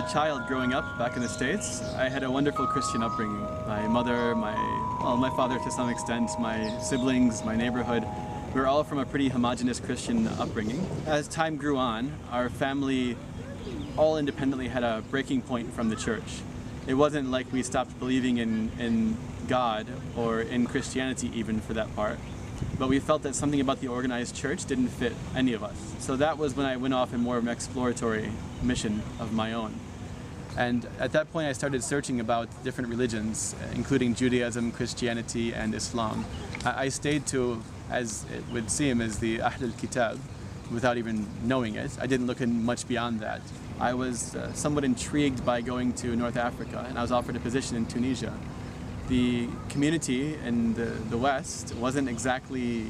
a child growing up back in the States, I had a wonderful Christian upbringing. My mother, my father to some extent, my siblings, my neighborhood, we were all from a pretty homogenous Christian upbringing. As time grew on, our family all independently had a breaking point from the church. It wasn't like we stopped believing in God or in Christianity even for that part, but we felt that something about the organized church didn't fit any of us. So that was when I went off in more of an exploratory mission of my own. And at that point I started searching about different religions, including Judaism, Christianity, and Islam. I stayed to, as it would seem, as the Ahl al-Kitab, without even knowing it. I didn't look in much beyond that. I was somewhat intrigued by going to North Africa, and I was offered a position in Tunisia. The community in the West wasn't exactly,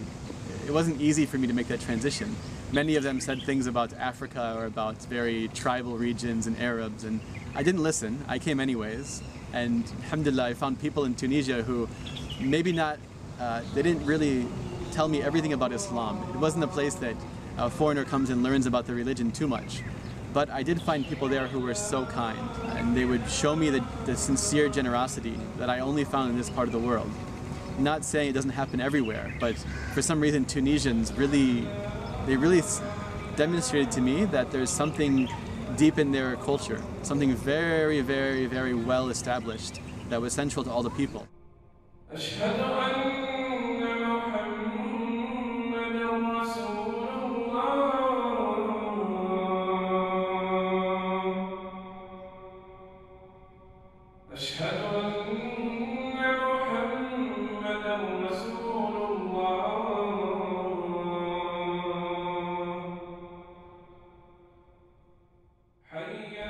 it wasn't easy for me to make that transition. Many of them said things about Africa or about very tribal regions and Arabs, and I didn't listen. I came anyways, and alhamdulillah, I found people in Tunisia who maybe not, they didn't really tell me everything about Islam. It wasn't a place that a foreigner comes and learns about the religion too much. But I did find people there who were so kind, and they would show me the sincere generosity that I only found in this part of the world. Not saying it doesn't happen everywhere, but for some reason Tunisians really demonstrated to me that there's something deep in their culture, something very, very, very well established that was central to all the people.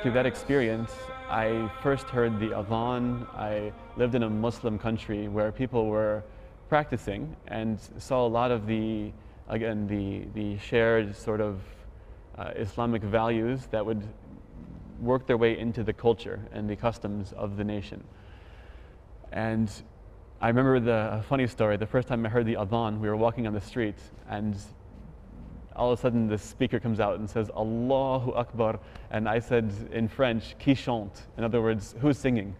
Through that experience, I first heard the adhan. I lived in a Muslim country where people were practicing and saw a lot of the shared sort of Islamic values that would work their way into the culture and the customs of the nation. And I remember a funny story. The first time I heard the adhan, we were walking on the street, and all of a sudden the speaker comes out and says, Allahu Akbar, and I said in French, qui chante? In other words, who's singing?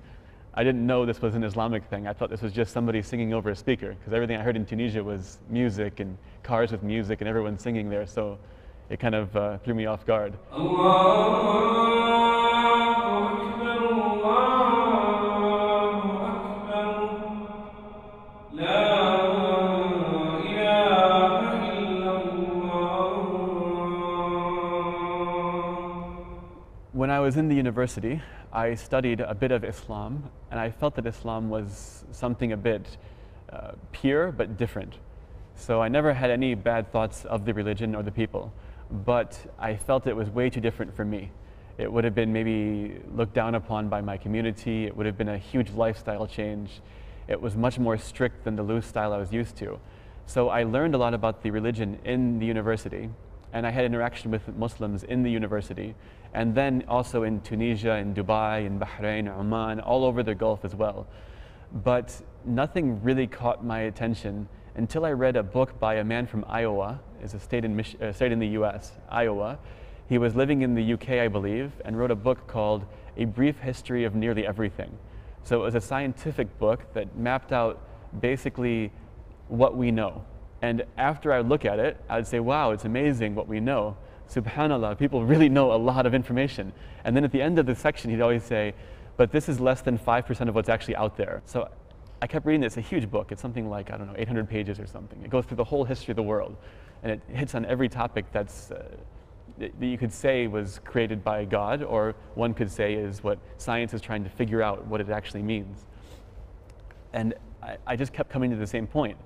I didn't know this was an Islamic thing. I thought this was just somebody singing over a speaker, because everything I heard in Tunisia was music and cars with music and everyone singing there, so it kind of threw me off guard. When I was in the university, I studied a bit of Islam, and I felt that Islam was something a bit pure but different. So I never had any bad thoughts of the religion or the people, but I felt it was way too different for me. It would have been maybe looked down upon by my community. It would have been a huge lifestyle change. It was much more strict than the loose style I was used to. So I learned a lot about the religion in the university, and I had interaction with Muslims in the university, and then also in Tunisia, in Dubai, in Bahrain, Oman, all over the Gulf as well. But nothing really caught my attention until I read a book by a man from Iowa. It's a state in the US, Iowa. He was living in the UK, I believe, and wrote a book called A Brief History of Nearly Everything. So it was a scientific book that mapped out basically what we know. And after I look at it, I would say, wow, it's amazing what we know. Subhanallah, people really know a lot of information. And then at the end of the section, he'd always say, but this is less than 5% of what's actually out there. So I kept reading it. It's a huge book. It's something like, I don't know, 800 pages or something. It goes through the whole history of the world. And it hits on every topic that you could say was created by God, or one could say is what science is trying to figure out what it actually means. And I just kept coming to the same point.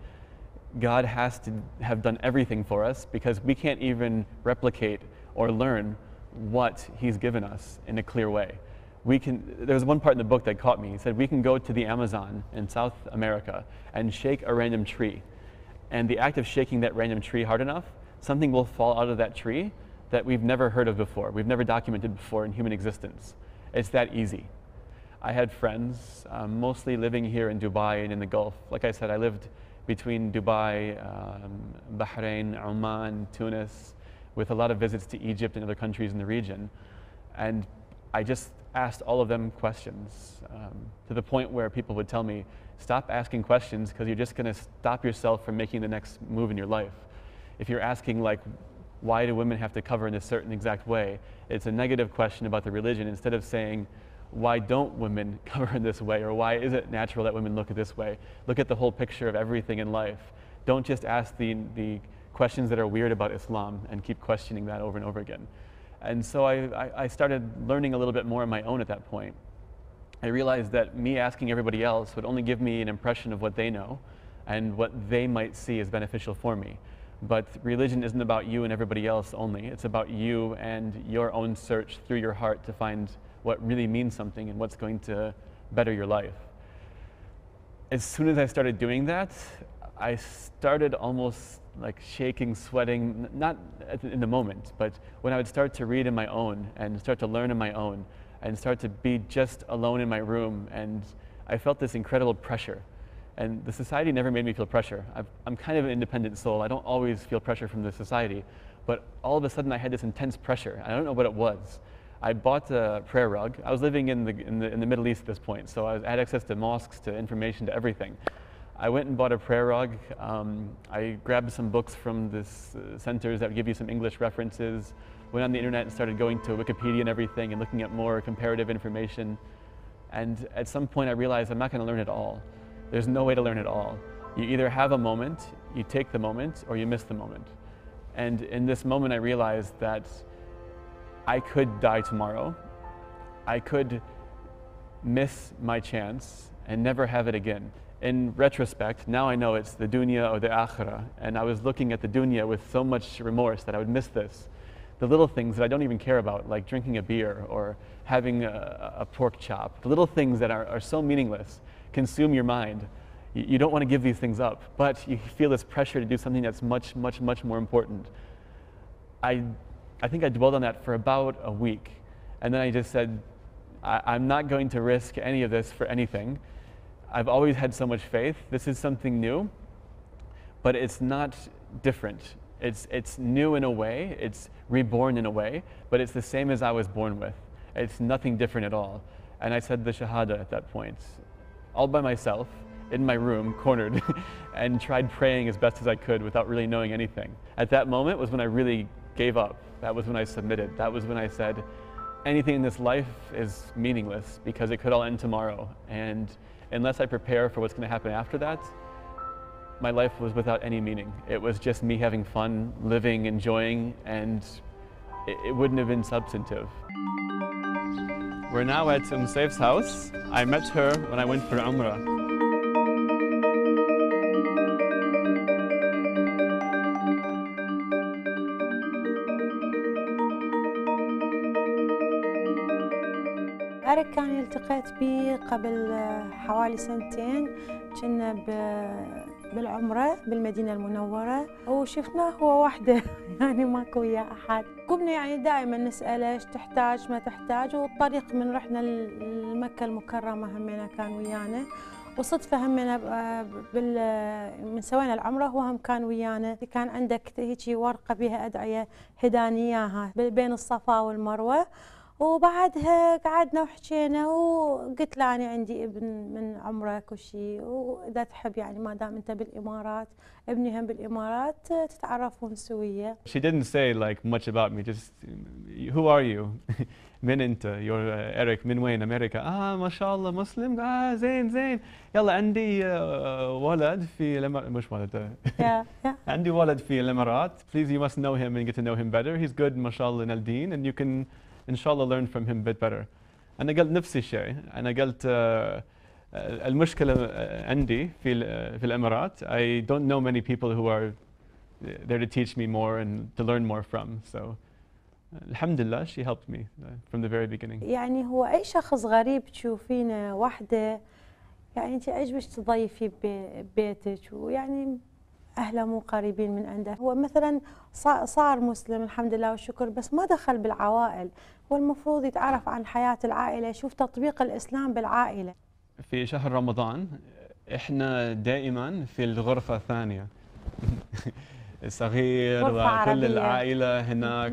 God has to have done everything for us, because we can't even replicate or learn what He's given us in a clear way. There was one part in the book that caught me. He said we can go to the Amazon in South America and shake a random tree. And the act of shaking that random tree hard enough, something will fall out of that tree that we've never heard of before, we've never documented before in human existence. It's that easy. I had friends, mostly living here in Dubai and in the Gulf. Like I said, I lived between Dubai, Bahrain, Oman, Tunis, with a lot of visits to Egypt and other countries in the region. And I asked all of them questions, to the point where people would tell me, stop asking questions because you're just going to stop yourself from making the next move in your life. If you're asking like, why do women have to cover in a certain exact way? It's a negative question about the religion. Instead of saying, why don't women cover in this way? Or why is it natural that women look at this way? Look at the whole picture of everything in life. Don't just ask the questions that are weird about Islam and keep questioning that over and over again. And so I started learning a little bit more on my own at that point. I realized that me asking everybody else would only give me an impression of what they know and what they might see as beneficial for me. But religion isn't about you and everybody else only. It's about you and your own search through your heart to find what really means something and what's going to better your life. As soon as I started doing that, I started almost like shaking, sweating, not in the moment, but when I would start to read on my own and start to learn on my own and start to be just alone in my room, and I felt this incredible pressure. And the society never made me feel pressure. I'm kind of an independent soul. I don't always feel pressure from the society, but all of a sudden I had this intense pressure. I don't know what it was. I bought a prayer rug. I was living in the Middle East at this point, so I had access to mosques, to information, to everything. I went and bought a prayer rug. I grabbed some books from this centers that would give you some English references, went on the internet and started going to Wikipedia and everything and looking at more comparative information. And at some point I realized I'm not going to learn it all. There's no way to learn it all. You either have a moment, you take the moment, or you miss the moment. And in this moment I realized that I could die tomorrow. I could miss my chance and never have it again. In retrospect, now I know it's the dunya or the akhirah, and I was looking at the dunya with so much remorse that I would miss this. The little things that I don't even care about, like drinking a beer or having a pork chop, the little things that are so meaningless, consume your mind. You don't want to give these things up, but you feel this pressure to do something that's much, much, much more important. I think I dwelled on that for about a week, and then I just said, I'm not going to risk any of this for anything. I've always had so much faith. This is something new, but it's not different. It's new in a way, it's reborn in a way, but it's the same as I was born with. It's nothing different at all. And I said the Shahada at that point, all by myself, in my room, cornered, and tried praying as best as I could without really knowing anything. At that moment was when I really gave up. That was when I submitted. That was when I said, anything in this life is meaningless because it could all end tomorrow. And unless I prepare for what's going to happen after that, my life was without any meaning. It was just me having fun, living, enjoying, and it wouldn't have been substantive. We're now at Saif's house. I met her when I went for Umrah. أريك كان التقيت به قبل حوالي سنتين، كنا بالعمرة بالمدينة المنورة وشفناه هو وحده يعني ماكو وياه أحد. قمنا يعني دائما نسأله ايش تحتاج ما تحتاج، والطريق من رحنا لمكة المكرمة همنا كان ويانا، وصدفة همنا من سوينا العمرة هو هم كان ويانا. كان عندك هيجي ورقة بها أدعية هدانياها بين الصفا والمروة، وبعدها قعدنا وحكينا وقلت له أنا عندي ابن من عمرك وشي، وإذا تحب يعني ما دام أنت بالإمارات ابني هم بالإمارات تتعرفون سوية. She didn't say like much about me, just who are you? من أنت؟ you're Eric من وين؟ أمريكا. ما شاء الله مسلم. زين زين. يلا عندي ولد في مش ولد. عندي ولد في الإمارات. Please you must know him and get to know him better. He's good ما شاء الله in الدين and you can inshallah learn from him a bit better. أنا قلت نفس الشيء. أنا قلت المشكلة عندي في الإمارات. I don't know many people who are there to teach me more and to learn more from. So alhamdulillah she helped me from the very beginning. يعني هو أي شخص غريب تشوفينه وحده يعني أنت عجبك تضيفي ببيتك، ويعني أهله مو قريبين من عنده. هو مثلا صار مسلم الحمد لله والشكر، بس ما دخل بالعوائل. هو المفروض يتعرف عن حياة العائلة، يشوف تطبيق الإسلام بالعائلة. في شهر رمضان إحنا دائما في الغرفة الثانية. صغير غرفة وكل عربية. العائلة هناك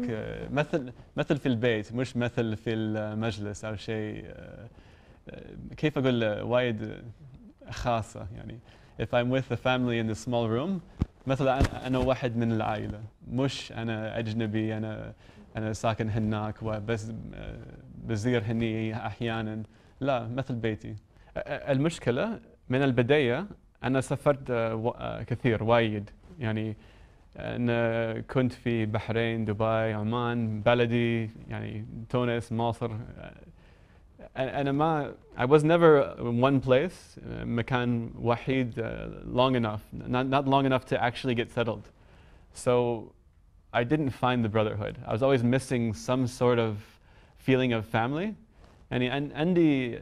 مثل في البيت مش مثل في المجلس أو شيء كيف أقول وايد خاصة يعني if I'm with the family in the small room مثلا أنا واحد من العائلة مش أنا أجنبي أنا ساكن هناك وبس بزير هني أحيانا لا مثل بيتي. المشكلة من البداية أنا سافرت كثير وايد يعني أنا كنت في بحرين دبي عمان بلدي يعني تونس مصر أنا ما I was never in one place مكان وحيد long enough not long enough to actually get settled so I didn't find the brotherhood. I was always missing some sort of feeling of family. يعني عندي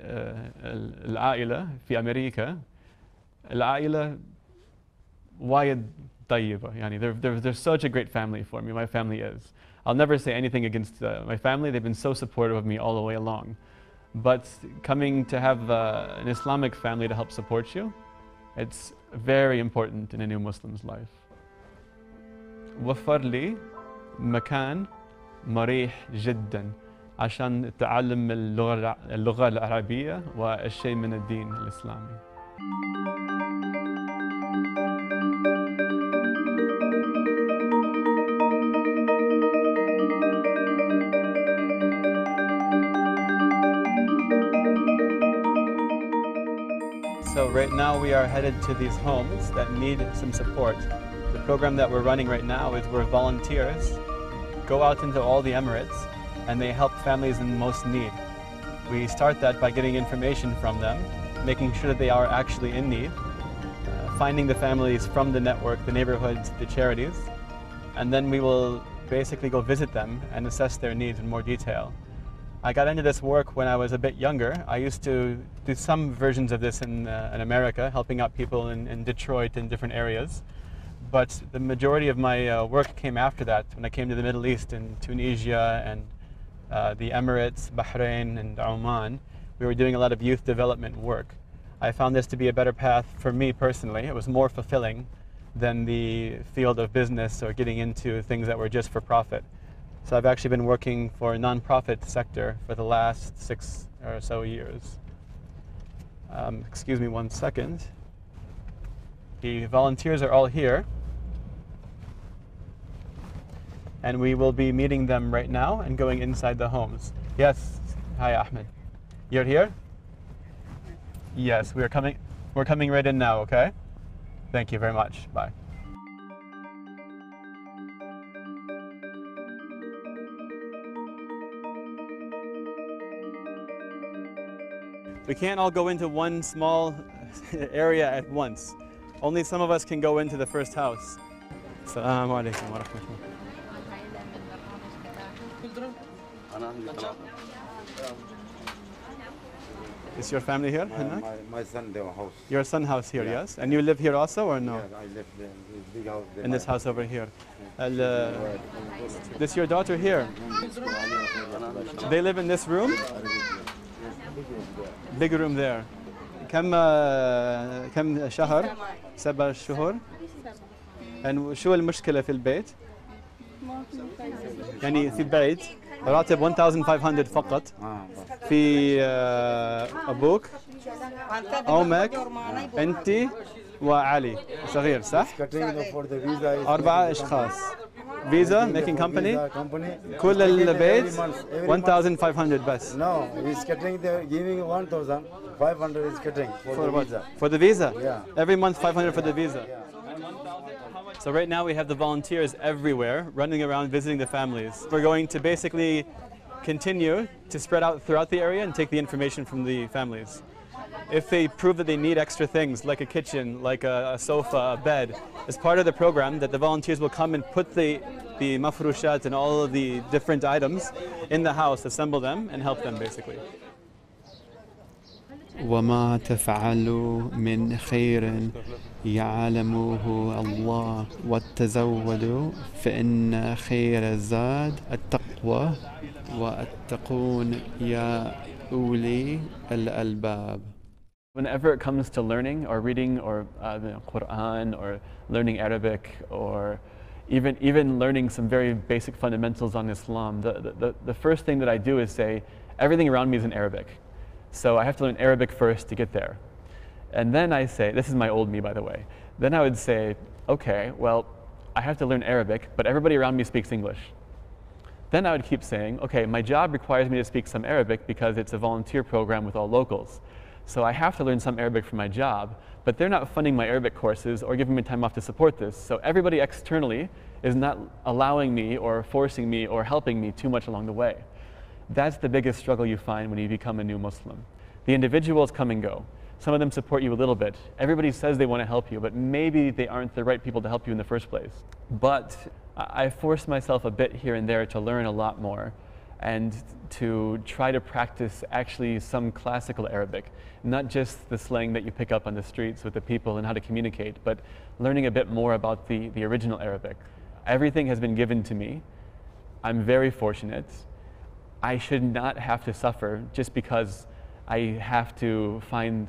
العائلة في أمريكا العائلة وايد طيبة يعني they're such a great family for me. My family is. I'll never say anything against my family. They've been so supportive of me all the way along. But coming to have an Islamic family to help support you, it's very important in a new Muslim's life. وفر لي مكان مريح جدا عشان تعلم اللغة العربية والشيء من الدين الإسلامي. So right now we are headed to these homes that need some support. The program that we're running right now is where volunteers go out into all the Emirates and they help families in most need. We start that by getting information from them, making sure that they are actually in need, finding the families from the network, the neighborhoods, the charities, and then we will basically go visit them and assess their needs in more detail. I got into this work when I was a bit younger. I used to do some versions of this in America, helping out people in Detroit and different areas. But the majority of my work came after that, when I came to the Middle East in Tunisia and the Emirates, Bahrain and Oman. We were doing a lot of youth development work. I found this to be a better path for me personally. It was more fulfilling than the field of business or getting into things that were just for profit. So I've actually been working for a non-profit sector for the last 6 or so years. Excuse me 1 second. The volunteers are all here. And we will be meeting them right now and going inside the homes. Yes, hi Ahmed. You're here? Yes, we're coming right in now, okay? Thank you very much, bye. We can't all go into one small area at once. Only some of us can go into the first house. Assalamu alaikum wa rahmatullah. Is your family here? My son, their house. Your son house here, yeah. Yes? And you live here also or no? Yeah, I live there, this big house there. In this house over here. This your daughter here? They live in this room? Big room there. كم شهر؟ 7 شهور. شو المشكلة في البيت؟ يعني في بيت راتب 1500 فقط. في أبوك أمك أنت وعلي صغير صح؟ 4 أشخاص. Visa making company. كل البيت 1500 بس. No, he's cutting the giving 1500 is cutting for the visa. For the visa? Yeah. Every month 500 for the visa. So right now we have the volunteers everywhere running around visiting the families. We're going to basically continue to spread out throughout the area and take the information from the families. If they prove that they need extra things like a kitchen, like a sofa, a bed, as part of the program that the volunteers will come and put the mafrushat and all of the different items in the house, assemble them and help them basically. وما تفعلوا من خير يعلمه الله وتزودوا فإن خير الزاد التقوى واتقون يا أولي الألباب. Whenever it comes to learning or reading or the Quran or learning Arabic or even learning some very basic fundamentals on Islam, the first thing that I do is say, everything around me is in Arabic. So I have to learn Arabic first to get there. And then I say, this is my old me, by the way. Then I would say, okay, well, I have to learn Arabic, but everybody around me speaks English. Then I would keep saying, okay, my job requires me to speak some Arabic because it's a volunteer program with all locals. So I have to learn some Arabic for my job, but they're not funding my Arabic courses or giving me time off to support this. So everybody externally is not allowing me or forcing me or helping me too much along the way. That's the biggest struggle you find when you become a new Muslim. The individuals come and go. Some of them support you a little bit. Everybody says they want to help you, but maybe they aren't the right people to help you in the first place. But I forced myself a bit here and there to learn a lot more and to try to practice actually some classical Arabic, not just the slang that you pick up on the streets with the people and how to communicate, but learning a bit more about the original Arabic. Everything has been given to me. I'm very fortunate. I should not have to suffer just because I have to find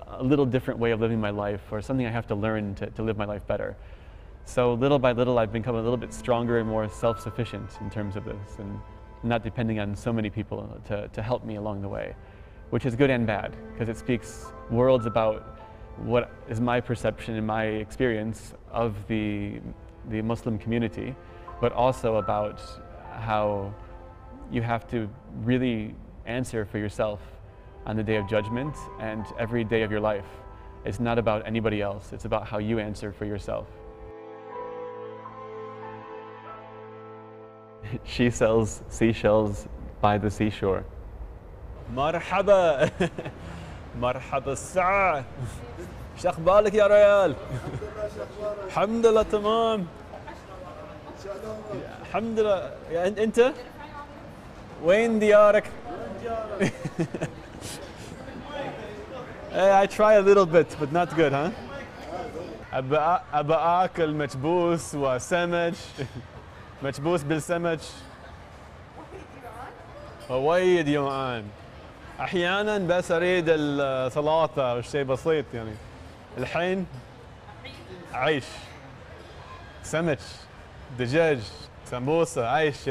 a little different way of living my life or something I have to learn to live my life better. So little by little I've become a little bit stronger and more self-sufficient in terms of this and not depending on so many people to help me along the way, which is good and bad because it speaks worlds about what is my perception and my experience of the Muslim community, but also about how you have to really answer for yourself on the day of judgment and every day of your life. It's not about anybody else, it's about how you answer for yourself. She sells seashells by the seashore. مرحبا مرحبا الساعة شو اخبارك يا ريال؟ الحمد لله تمام الحمد لله انت وين ديارك؟ I try a little bit but not good, huh? أبى آكل مكبوس وسمك مكبوس بالسمك وايد جوعان احيانا بس اريد السلطه او شيء بسيط يعني الحين عيش سمك دجاج سمبوسه عيش